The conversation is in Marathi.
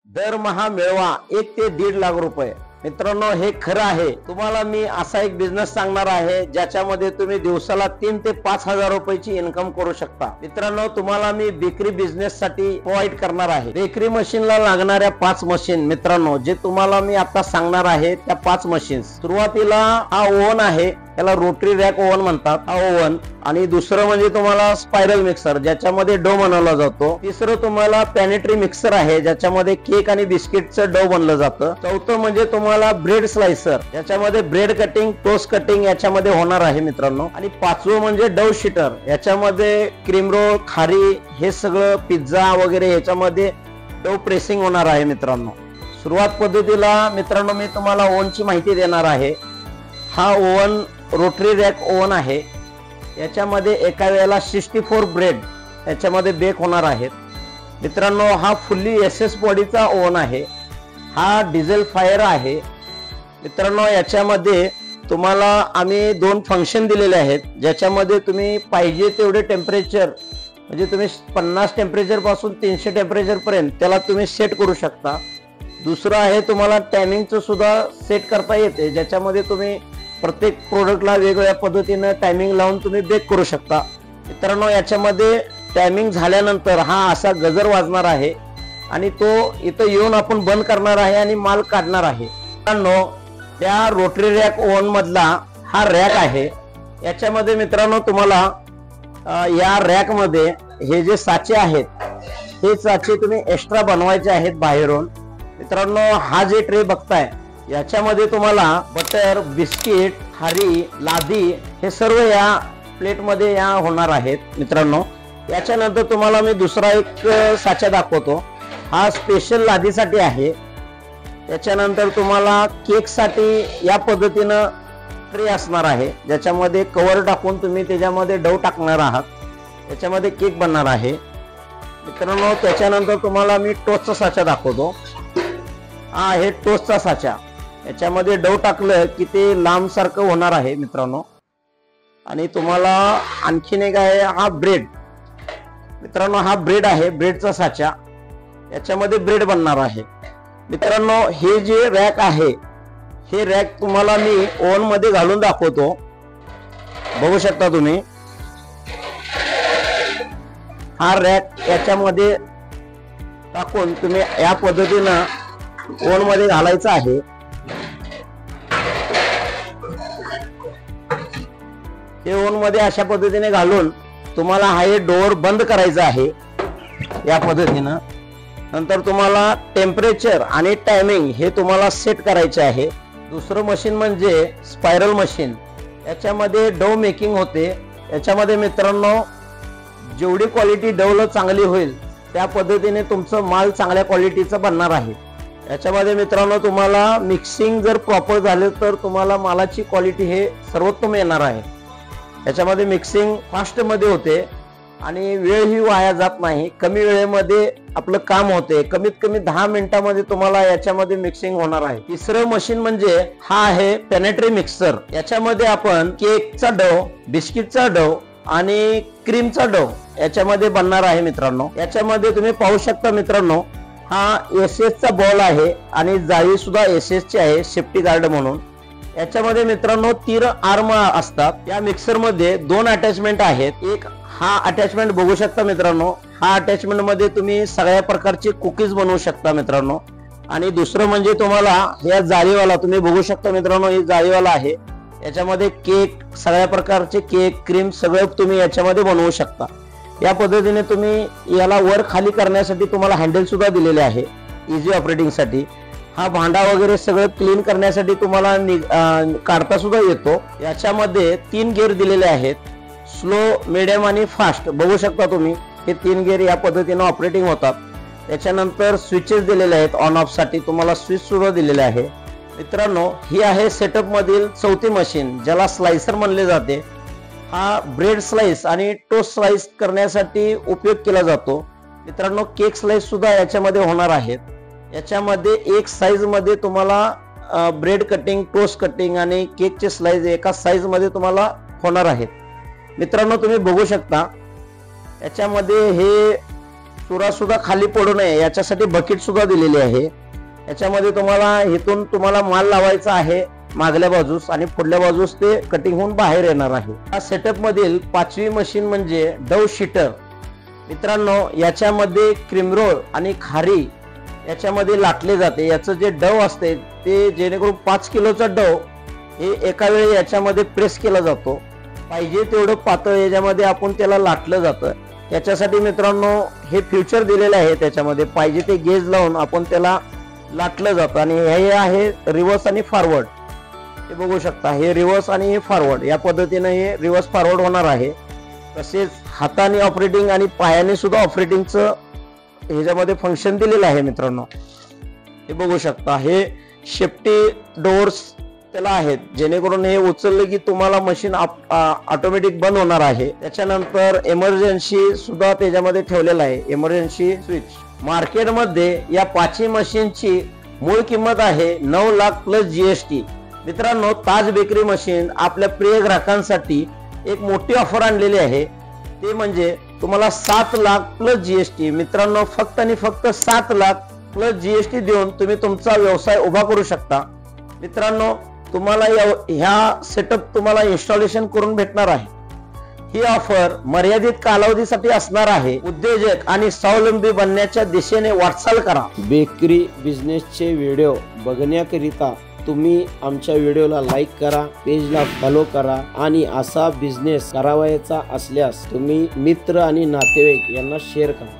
दरमहा मिळवा 1 ते 1.5 लाख रुपये। मित्रांनो, हे खरं आहे। तुम्हाला मी असा एक बिझनेस सांगणार आहे ज्याच्यामध्ये तुम्ही दिवसाला 3 ते 5 हजार रुपयाची इन्कम करू शकता। मित्रांनो, तुम्हाला मी बेकरी बिझनेस साठी प्रोव्हाइड करणार आहे। बेकरी मशीनला लागणाऱ्या 5 मशीन मित्रांनो, जे तुम्हाला मी आता सांगणार आहे त्या 5 मशीन। सुरुवातीला हा ओव्हन आहे, त्याला रोटरी रॅक ओव्हन म्हणतात हा ओव्हन। आणि दुसरं म्हणजे तुम्हाला स्पायरल मिक्सर ज्याच्यामध्ये डो बनवला जातो। तिसरं तुम्हाला पॅनेट्री मिक्सर आहे ज्याच्यामध्ये केक आणि बिस्किटचं डो बनलं जातं। चौथं म्हणजे तुम्हाला ब्रेड स्लायसर, याच्यामध्ये ब्रेड कटिंग टोस्ट कटिंग याच्यामध्ये होणार आहे मित्रांनो। आणि पाचवं म्हणजे डव शीटर, याच्यामध्ये क्रीम रोल खारी हे सगळं पिझ्झा वगैरे याच्यामध्ये डव प्रेसिंग होणार आहे मित्रांनो। सुरुवात पद्धतीला मित्रांनो मी तुम्हाला ओव्हनची माहिती देणार आहे। हा ओव्हन रोटरी रॅक ओव्हन आहे। याच्यामध्ये एका वेळेला 64 ब्रेड याच्यामध्ये बेक होणार आहेत मित्रांनो। हा फुल्ली एसएस बॉडीचा ओव्हन आहे। हा डिझेल फायर आहे मित्रांनो। याच्यामध्ये तुम्हाला आम्ही 2 फंक्शन दिलेले आहेत ज्याच्यामध्ये तुम्ही पाहिजे तेवढे टेम्परेचर म्हणजे तुम्ही 50 टेम्परेचर पासून 300 टेम्परेचर पर्यंत त्याला तुम्ही सेट करू शकता। दुसरं आहे तुम्हाला टायमिंगचं सुद्धा सेट करता येते ज्याच्यामध्ये तुम्ही प्रत्येक प्रोडक्टला वेगवेगळ्या पद्धतीने टायमिंग लावून तुम्ही बेक करू शकता मित्रांनो। याच्यामध्ये टायमिंग झाल्यानंतर हा असा गजर वाजणार आहे आणि तो इथं येऊन आपण बंद करणार आहे आणि माल काढणार आहे मित्रांनो। त्या रोटरी रॅक ओव्हन मधला हा रॅक आहे। याच्यामध्ये मित्रांनो तुम्हाला या रॅक मध्ये हे जे साचे आहेत हे साचे तुम्ही एक्स्ट्रा बनवायचे आहेत बाहेरून मित्रांनो। हा जे ट्रे बघताय याच्यामध्ये तुम्हाला बटर बिस्किट खारी लादी हे सर्व या प्लेट मध्ये या होणार आहेत मित्रांनो। याच्यानंतर तुम्हाला मी दुसरा एक साचा दाखवतो, हा स्पेशल लादीसाठी आहे। त्याच्यानंतर तुम्हाला केक साठी या पद्धतीनं ट्रे असणार आहे ज्याच्यामध्ये कव्हर टाकून तुम्ही त्याच्यामध्ये डव टाकणार आहात, त्याच्यामध्ये केक बनणार आहे मित्रांनो। त्याच्यानंतर तुम्हाला मी टोस्टचा साचा दाखवतो, हा आहे टोस्टचा साचा। याच्यामध्ये डव टाकलं की ते लांब सारखं होणार आहे मित्रांनो। आणि तुम्हाला आणखीन एक आहे हा ब्रेड मित्रांनो, हा ब्रेड आहे ब्रेडचा साचा, याच्यामध्ये ब्रेड बनणार आहे मित्रांनो। हे जे रॅक आहे हे रॅक तुम्हाला मी ओव्हन मध्ये घालून दाखवतो, बघू शकता तुम्ही। हा रॅक याच्यामध्ये टाकून तुम्ही या पद्धतीनं ओव्हन मध्ये घालायचा आहे। हे ओव्हन मध्ये अशा पद्धतीने घालून तुम्हाला हा डोअर बंद करायचा आहे या पद्धतीनं। नंतर तुम्हाला टेम्परेचर आणि टायमिंग हे तुम्हाला सेट करायचे आहे। दुसरं मशीन म्हणजे स्पायरल मशीन, याच्यामध्ये डव मेकिंग होते। याच्यामध्ये मित्रांनो जेवढी क्वालिटी डवला चांगली होईल त्या पद्धतीने तुमचं माल चांगल्या क्वालिटीचा बनणार आहे। याच्यामध्ये मित्रांनो तुम्हाला मिक्सिंग जर प्रॉपर झाले तर तुम्हाला मालाची क्वालिटी हे सर्वोत्तम येणार आहे। याच्यामध्ये मिक्सिंग फास्ट मध्ये होते आणि वेळ ही वाया जात नाही, कमी वेळेमध्ये आपलं काम होते। कमीत कमी 10 मिनिटांमध्ये तुम्हाला याच्यामध्ये मिक्सिंग होणार आहे। तिसरं मशीन म्हणजे हा आहे पेनेट्री मिक्सर। याच्यामध्ये आपण केकचा डो बिस्किटचा डो आणि क्रीमचा डो याच्यामध्ये बनणार आहे मित्रांनो। याच्यामध्ये तुम्ही पाहू शकता मित्रांनो हा एसएस चा बॉल आहे आणि जाळी सुद्धा एसएस ची आहे सेफ्टी गार्ड म्हणून। याच्यामध्ये मित्रांनो 3 आर्म असतात। या मिक्सर मध्ये 2 अटॅचमेंट आहेत। एक हा अटॅचमेंट बघू शकता मित्रांनो, हा अटॅचमेंट मध्ये तुम्ही सगळ्या प्रकारचे कुकीज बनवू शकता मित्रांनो। आणि दुसरं म्हणजे तुम्हाला या जाळीवाला तुम्ही बघू शकता मित्रांनो, ही जाळीवाला आहे। याच्यामध्ये केक सगळ्या प्रकारचे केक क्रीम सगळं तुम्ही याच्यामध्ये बनवू शकता। या पद्धतीने तुम्ही याला वर खाली करण्यासाठी तुम्हाला हँडल सुद्धा दिलेले आहे इझी ऑपरेटिंग साठी। हा भांडा वगैरे सगळं क्लीन करण्यासाठी तुम्हाला काढता सुद्धा येतो। याच्यामध्ये 3 गिअर दिलेले आहेत, स्लो मिडियम आणि फास्ट बघू शकता तुम्ही। हे 3 गिअर या पद्धतीने ऑपरेटिंग होतात। त्याच्यानंतर स्विचेस दिलेले आहेत ऑन ऑफ साठी, तुम्हाला स्विच सुद्धा दिलेले आहे मित्रांनो। ही आहे सेटअप मधील 4थी मशीन ज्याला स्लायसर म्हणले जाते। हा ब्रेड स्लाइस आणि टोस्ट स्लाइस करण्यासाठी उपयोग केला जातो मित्रांनो। केक स्लाइस सुद्धा याच्यामध्ये होणार आहेत। याच्यामध्ये एक साइज मध्ये तुम्हाला ब्रेड कटिंग टोस्ट कटिंग आणि केकचे स्लाइस एका साइज मध्ये तुम्हाला होणार आहेत मित्रांनो। तुम्ही बघू शकता याच्यामध्ये हे चुरा सुद्धा खाली पडू नये याच्यासाठी बकेट सुद्धा दिलेली आहे। याच्यामध्ये तुम्हाला इथून तुम्हाला माल लावायचा आहे मागल्या बाजूस आणि पुढल्या बाजूस ते कटिंग होऊन बाहेर येणार आहे। या सेटअप मधील 5वी मशीन म्हणजे डव शीटर। मित्रांनो, याच्यामध्ये क्रीमरोल आणि खारी याच्यामध्ये लाटले जाते। याचं जे डव असते ते जेणेकरून 5 किलोचा डव हे एका वेळी याच्यामध्ये प्रेस केला जातो। पाहिजे तेवढं पातळ याच्यामध्ये आपण त्याला लाटलं जातं। याच्यासाठी मित्रांनो हे फ्युचर दिलेलं आहे, त्याच्यामध्ये पाहिजे ते गेज लावून आपण त्याला लाटलं जातं। आणि हे आहे रिव्हर्स आणि फॉरवर्ड, हे बघू शकता, हे रिव्हर्स आणि हे फॉरवर्ड या पद्धतीने हे रिव्हर्स फॉरवर्ड होणार आहे। तसेच हाताने ऑपरेटिंग आणि पायाने सुद्धा ऑपरेटिंगचं ह्याच्यामध्ये फंक्शन दिलेलं आहे। मित्रांनो, हे बघू शकता, हे सेफ्टी डोअर्स त्याला आहेत, जेणेकरून हे उचललं की तुम्हाला मशीन ऑटोमॅटिक बंद होणार आहे। त्याच्यानंतर इमर्जन्सी सुद्धा त्याच्यामध्ये ठेवलेला आहे, इमर्जन्सी स्विच। मार्केटमध्ये या 5 मशीनची मूळ किंमत आहे 9 लाख प्लस जीएसटी। मित्रांनो, ताज बेकरी मशीन आपल्या प्रिय ग्राहकांसाठी एक मोठी ऑफर आणलेली आहे, ते म्हणजे तुम्हाला 7 लाख प्लस जीएसटी। मित्रांनो, फक्त आणि फक्त 7 लाख प्लस जीएसटी देऊन तुम्ही तुमचा व्यवसाय उभा करू शकता। मित्रांनो, तुम्हाला ह्या सेटअप तुम्हाला इन्स्टॉलेशन करून भेटणार आहे। ही ऑफर मर्यादित कालावधीसाठी असणार आहे। उद्योजक आणि स्वावलंबी बनण्याच्या दिशेने वाटचाल करा। बेकरी बिझनेसचे व्हिडिओ बघण्याकरिता तुम्ही आमच्या व्हिडिओला लाईक करा, पेजला फॉलो करा आणि असा बिझनेस करावायचा असल्यास तुम्ही मित्र आणि नातेवाईक यांना शेअर करा।